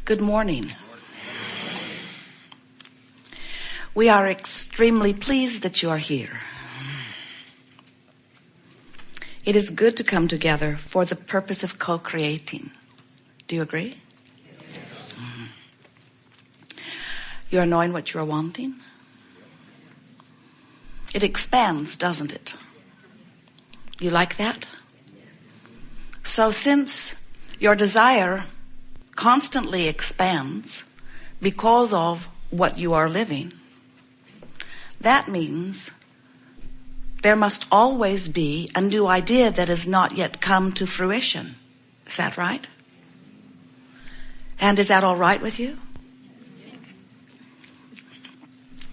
Good morning. We are extremely pleased that you are here. It is good to come together for the purpose of co-creating. Do you agree? Yes. You are knowing what you are wanting? It expands, doesn't it? You like that? So since your desire constantly expands because of what you are living, that means there must always be a new idea that has not yet come to fruition. Is that right? And is that all right with you?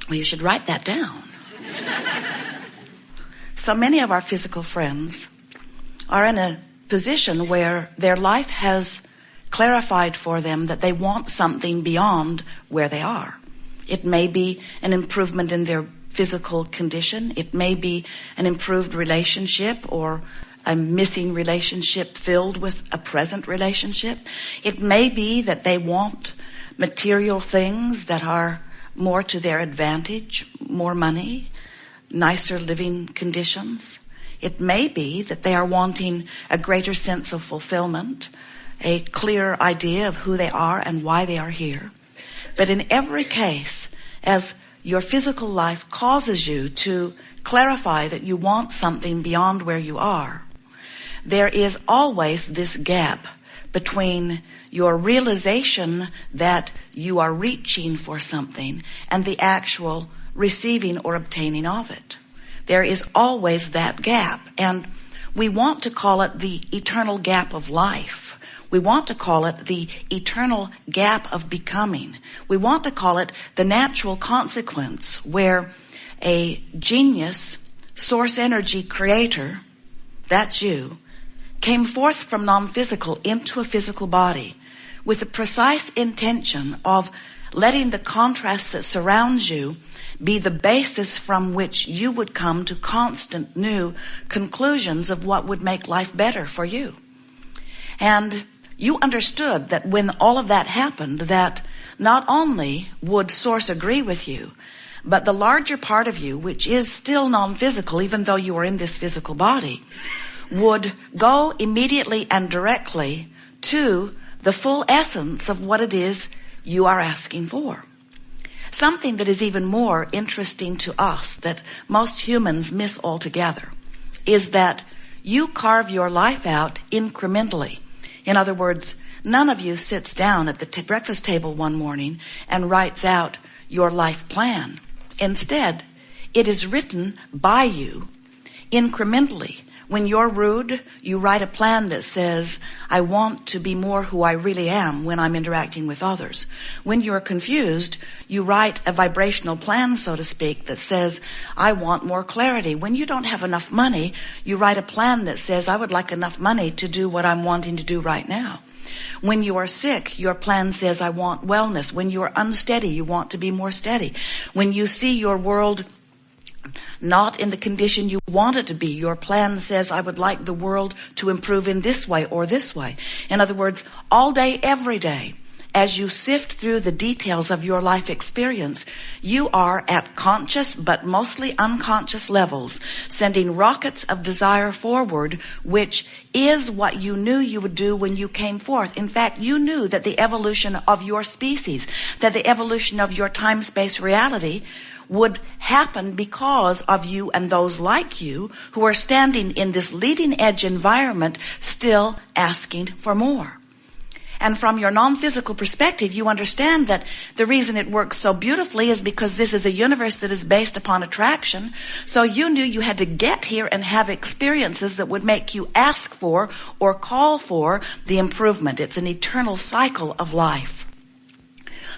Well, you should write that down. So many of our physical friends are in a position where their life has clarified for them that they want something beyond where they are. It may be an improvement in their physical condition. It may be an improved relationship or a missing relationship filled with a present relationship. It may be that they want material things that are more to their advantage, more money, nicer living conditions. It may be that they are wanting a greater sense of fulfillment, a clear idea of who they are and why they are here. But in every case, as your physical life causes you to clarify that you want something beyond where you are, there is always this gap between your realization that you are reaching for something and the actual receiving or obtaining of it. There is always that gap, and we want to call it the eternal gap of life. We want to call it the eternal gap of becoming. We want to call it the natural consequence where a genius, source energy creator, that's you, came forth from non-physical into a physical body with the precise intention of letting the contrast that surrounds you be the basis from which you would come to constant new conclusions of what would make life better for you. And you understood that when all of that happened, that not only would Source agree with you, but the larger part of you, which is still non-physical, even though you are in this physical body, would go immediately and directly to the full essence of what it is you are asking for. Something that is even more interesting to us that most humans miss altogether is that you carve your life out incrementally. In other words, none of you sits down at the breakfast table one morning and writes out your life plan. Instead, it is written by you incrementally. When you're rude, you write a plan that says, I want to be more who I really am when I'm interacting with others. When you're confused, you write a vibrational plan, so to speak, that says, I want more clarity. When you don't have enough money, you write a plan that says, I would like enough money to do what I'm wanting to do right now. When you are sick, your plan says, I want wellness. When you are unsteady, you want to be more steady. When you see your world not in the condition you want it to be, your plan says, I would like the world to improve in this way or this way. In other words, all day, every day, as you sift through the details of your life experience, you are at conscious but mostly unconscious levels, sending rockets of desire forward, which is what you knew you would do when you came forth. In fact, you knew that the evolution of your species, that the evolution of your time-space reality would happen because of you and those like you who are standing in this leading edge environment still asking for more. And from your non-physical perspective, you understand that the reason it works so beautifully is because this is a universe that is based upon attraction. So you knew you had to get here and have experiences that would make you ask for or call for the improvement. It's an eternal cycle of life.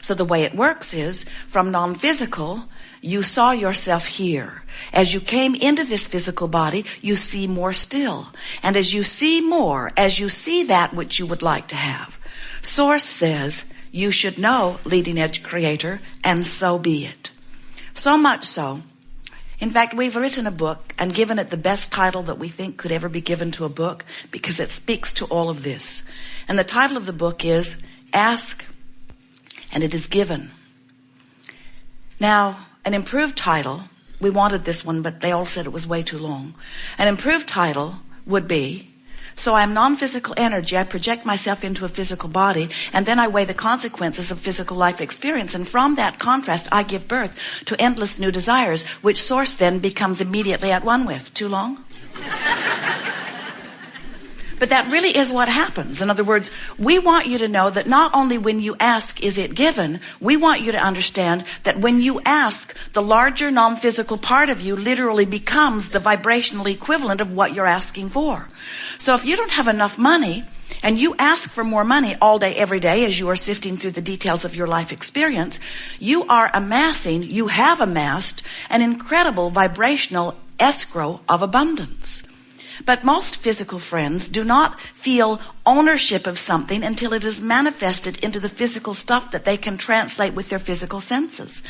So the way it works is, from non-physical, you saw yourself here. As you came into this physical body, you see more still. And as you see more, as you see that which you would like to have, Source says you should know, leading edge creator, and so be it. So much so, in fact, we've written a book and given it the best title that we think could ever be given to a book because it speaks to all of this. And the title of the book is Ask and it is given. Now, an improved title, we wanted this one, but they all said it was way too long. An improved title would be, so I am non-physical energy. I project myself into a physical body, and then I weigh the consequences of physical life experience. And from that contrast, I give birth to endless new desires, which source then becomes immediately at one with. Too long? But that really is what happens. In other words, we want you to know that not only when you ask is it given, we want you to understand that when you ask, the larger non-physical part of you literally becomes the vibrational equivalent of what you're asking for. So if you don't have enough money, and you ask for more money all day, every day, as you are sifting through the details of your life experience, you have amassed an incredible vibrational escrow of abundance. But most physical friends do not feel ownership of something until it is manifested into the physical stuff that they can translate with their physical senses.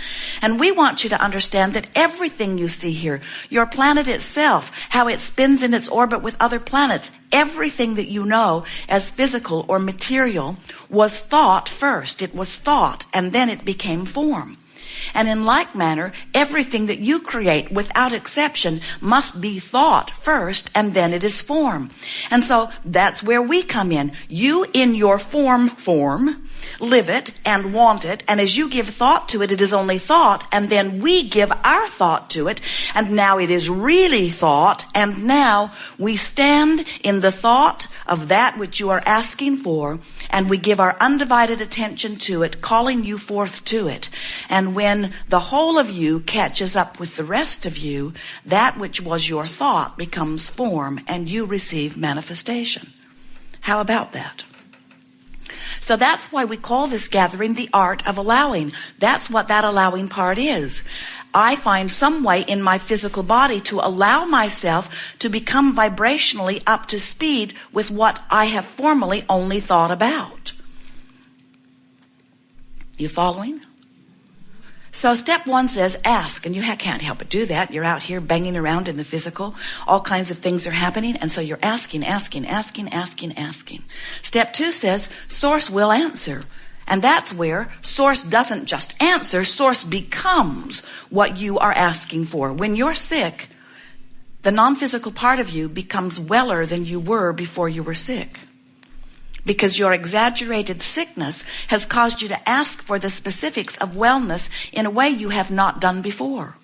And we want you to understand that everything you see here, your planet itself, how it spins in its orbit with other planets, everything that you know as physical or material was thought first. It was thought, and then it became form. And in like manner, everything that you create without exception must be thought first, and then it is form. And so that's where we come in. You in your form, live it and want it, and as you give thought to it, it is only thought, and then we give our thought to it, and now it is really thought, and now we stand in the thought of that which you are asking for, and we give our undivided attention to it, calling you forth to it. And when the whole of you catches up with the rest of you, that which was your thought becomes form, and you receive manifestation. How about that? So that's why we call this gathering the art of allowing. That's what that allowing part is. I find some way in my physical body to allow myself to become vibrationally up to speed with what I have formerly only thought about. You following? So step one says ask, and you can't help but do that. You're out here banging around in the physical. All kinds of things are happening, and so you're asking. Step two says source will answer. And that's where source doesn't just answer, source becomes what you are asking for. When you're sick, the non-physical part of you becomes weller than you were before you were sick. Because your exaggerated sickness has caused you to ask for the specifics of wellness in a way you have not done before.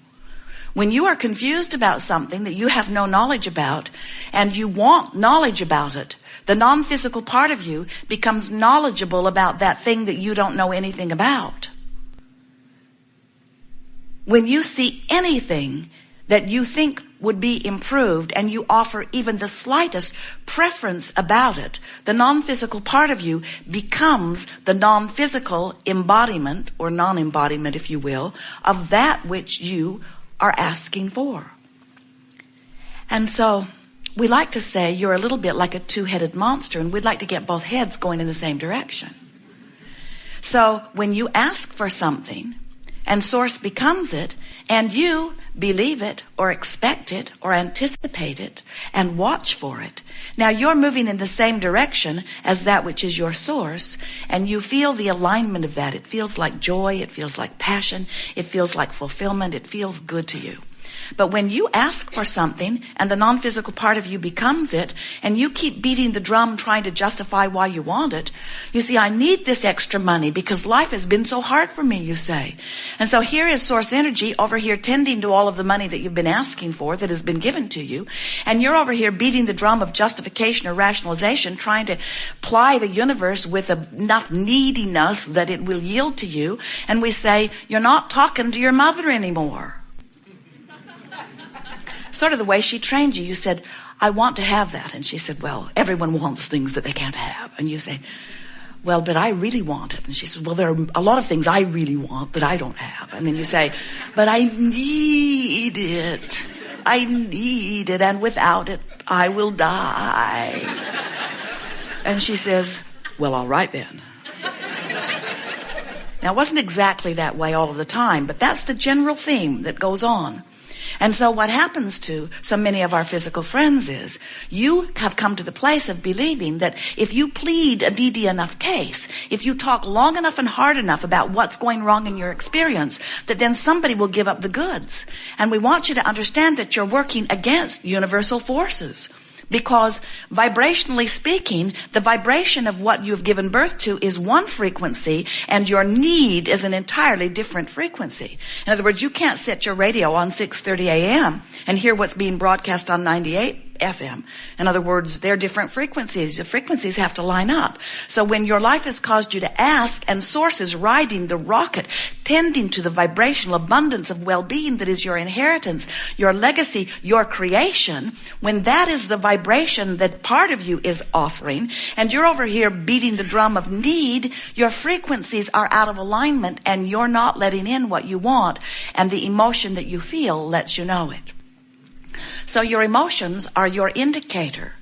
When you are confused about something that you have no knowledge about, and you want knowledge about it, the non-physical part of you becomes knowledgeable about that thing that you don't know anything about. When you see anything that you think would be improved and you offer even the slightest preference about it, the non-physical part of you becomes the non-physical embodiment, or non-embodiment if you will, of that which you are asking for. And so we like to say you're a little bit like a two-headed monster, and we'd like to get both heads going in the same direction. So when you ask for something and source becomes it, and you believe it or expect it or anticipate it and watch for it, now you're moving in the same direction as that which is your source, and you feel the alignment of that. It feels like joy, it feels like passion, it feels like fulfillment, it feels good to you. But when you ask for something and the non-physical part of you becomes it, and you keep beating the drum trying to justify why you want it, you see, I need this extra money because life has been so hard for me, you say. And so here is source energy over here tending to all of the money that you've been asking for that has been given to you. And you're over here beating the drum of justification or rationalization, trying to ply the universe with enough neediness that it will yield to you. And we say, you're not talking to your mother anymore. Sort of the way she trained you. You said, I want to have that. And she said, well, everyone wants things that they can't have. And you say, well, but I really want it. And she said, well, there are a lot of things I really want that I don't have. And then you say, but I need it. I need it. And without it, I will die. And she says, well, all right then. Now, it wasn't exactly that way all of the time, but that's the general theme that goes on. And so what happens to so many of our physical friends is you have come to the place of believing that if you plead a needy enough case, if you talk long enough and hard enough about what's going wrong in your experience, that then somebody will give up the goods. And we want you to understand that you're working against universal forces. Because vibrationally speaking, the vibration of what you've given birth to is one frequency, and your need is an entirely different frequency. In other words, you can't set your radio on 6:30 a.m. and hear what's being broadcast on 98 FM. In other words, they're different frequencies. The frequencies have to line up. So when your life has caused you to ask, and Source is riding the rocket, tending to the vibrational abundance of well-being that is your inheritance, your legacy, your creation, when that is the vibration that part of you is offering, and you're over here beating the drum of need, your frequencies are out of alignment, and you're not letting in what you want, and the emotion that you feel lets you know it. So your emotions are your indicator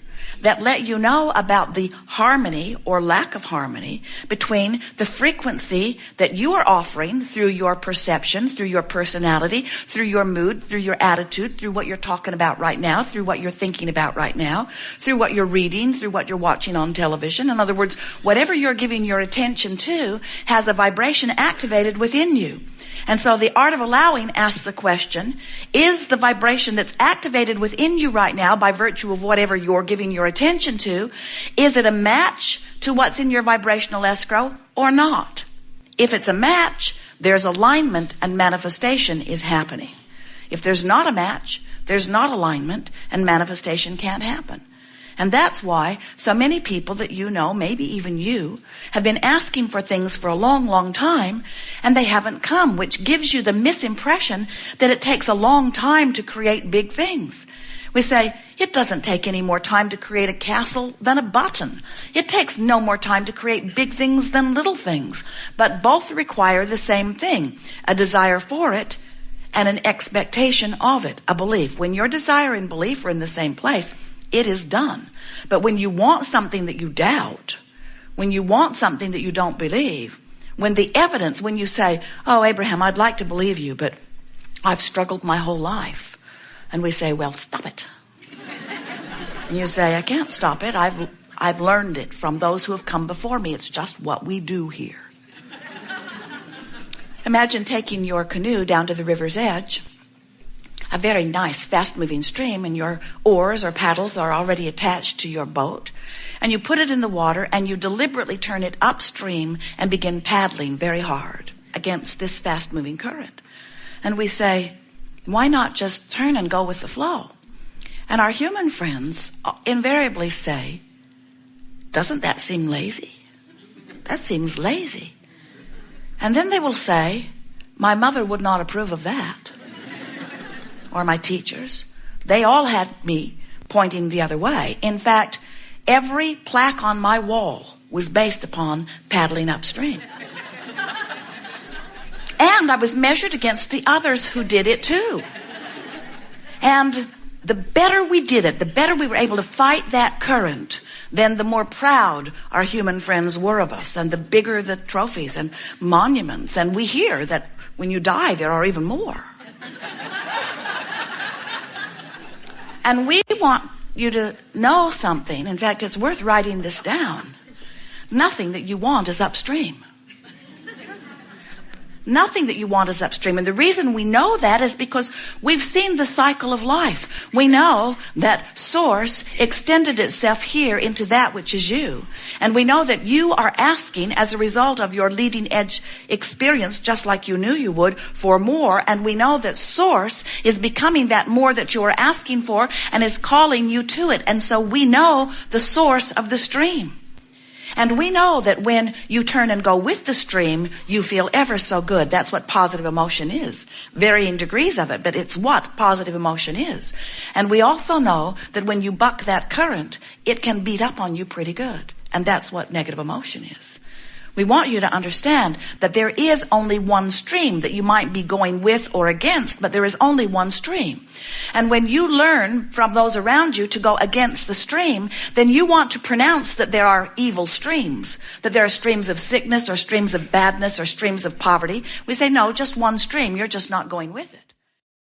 that let you know about the harmony or lack of harmony between the frequency that you are offering through your perception, through your personality, through your mood, through your attitude, through what you're talking about right now, through what you're thinking about right now, through what you're reading, through what you're watching on television. In other words, whatever you're giving your attention to has a vibration activated within you. And so the art of allowing asks the question, is the vibration that's activated within you right now by virtue of whatever you're giving your attention to, is it a match to what's in your vibrational escrow or not? If it's a match, there's alignment and manifestation is happening. If there's not a match, there's not alignment and manifestation can't happen. And that's why so many people that you know, maybe even you, have been asking for things for a long, long time, and they haven't come, which gives you the misimpression that it takes a long time to create big things. We say, it doesn't take any more time to create a castle than a button. It takes no more time to create big things than little things. But both require the same thing, a desire for it and an expectation of it, a belief. When your desire and belief are in the same place, it is done. But when you want something that you doubt, when you want something that you don't believe, when the evidence, when you say, oh, Abraham, I'd like to believe you, but I've struggled my whole life. And we say, well, stop it. And you say, I can't stop it. I've learned it from those who have come before me. It's just what we do here. Imagine taking your canoe down to the river's edge, a very nice, fast-moving stream, and your oars or paddles are already attached to your boat. And you put it in the water, and you deliberately turn it upstream and begin paddling very hard against this fast-moving current. And we say, why not just turn and go with the flow? And our human friends invariably say, doesn't that seem lazy? That seems lazy. And then they will say, my mother would not approve of that. Or my teachers. They all had me pointing the other way. In fact, every plaque on my wall was based upon paddling upstream. And I was measured against the others who did it too. And the better we did it, the better we were able to fight that current, then the more proud our human friends were of us, and the bigger the trophies and monuments. And we hear that when you die, there are even more. And we want you to know something. In fact, it's worth writing this down. Nothing that you want is upstream. Nothing that you want is upstream. And the reason we know that is because we've seen the cycle of life. We know that Source extended itself here into that which is you. And we know that you are asking, as a result of your leading edge experience, just like you knew you would, for more. And we know that Source is becoming that more that you are asking for and is calling you to it. And so we know the source of the stream. And we know that when you turn and go with the stream, you feel ever so good. That's what positive emotion is. Varying degrees of it, but it's what positive emotion is. And we also know that when you buck that current, it can beat up on you pretty good. And that's what negative emotion is. We want you to understand that there is only one stream that you might be going with or against, but there is only one stream. And when you learn from those around you to go against the stream, then you want to pronounce that there are evil streams, that there are streams of sickness or streams of badness or streams of poverty. We say, no, just one stream. You're just not going with it.